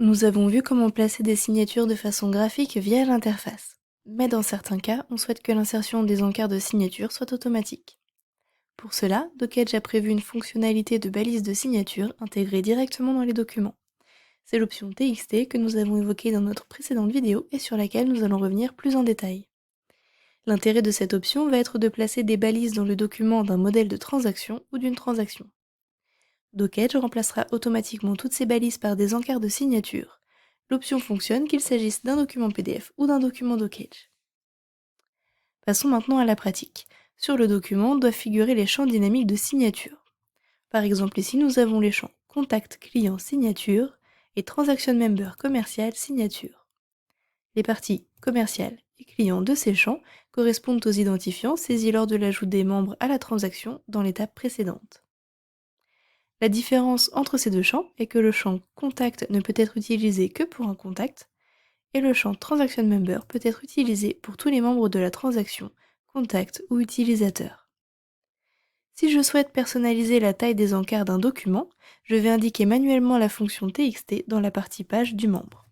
Nous avons vu comment placer des signatures de façon graphique via l'interface. Mais dans certains cas, on souhaite que l'insertion des encarts de signature soit automatique. Pour cela, Docage a prévu une fonctionnalité de balise de signature intégrée directement dans les documents. C'est l'option TXT que nous avons évoquée dans notre précédente vidéo et sur laquelle nous allons revenir plus en détail. L'intérêt de cette option va être de placer des balises dans le document d'un modèle de transaction ou d'une transaction. Docage remplacera automatiquement toutes ces balises par des encarts de signature. L'option fonctionne qu'il s'agisse d'un document PDF ou d'un document Docage. Passons maintenant à la pratique. Sur le document doivent figurer les champs dynamiques de signature. Par exemple ici nous avons les champs Contact client signature et Transaction Member commercial signature. Les parties commerciales et clients de ces champs correspondent aux identifiants saisis lors de l'ajout des membres à la transaction dans l'étape précédente. La différence entre ces deux champs est que le champ Contact ne peut être utilisé que pour un contact, et le champ Transaction Member peut être utilisé pour tous les membres de la transaction, contact ou utilisateur. Si je souhaite personnaliser la taille des encarts d'un document, je vais indiquer manuellement la fonction TXT dans la partie page du membre.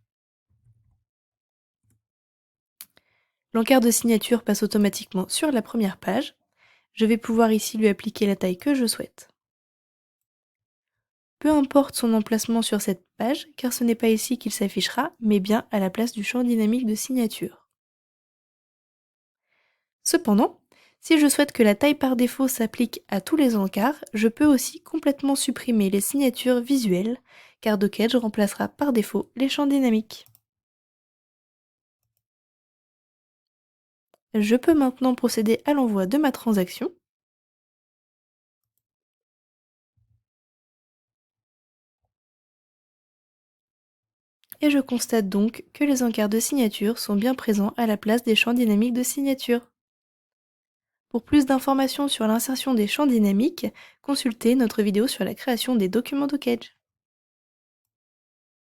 L'encart de signature passe automatiquement sur la première page. Je vais pouvoir ici lui appliquer la taille que je souhaite. Peu importe son emplacement sur cette page, car ce n'est pas ici qu'il s'affichera, mais bien à la place du champ dynamique de signature. Cependant, si je souhaite que la taille par défaut s'applique à tous les encarts, je peux aussi complètement supprimer les signatures visuelles, car Docage remplacera par défaut les champs dynamiques. Je peux maintenant procéder à l'envoi de ma transaction. Et je constate donc que les encarts de signature sont bien présents à la place des champs dynamiques de signature. Pour plus d'informations sur l'insertion des champs dynamiques, consultez notre vidéo sur la création des documents Docage.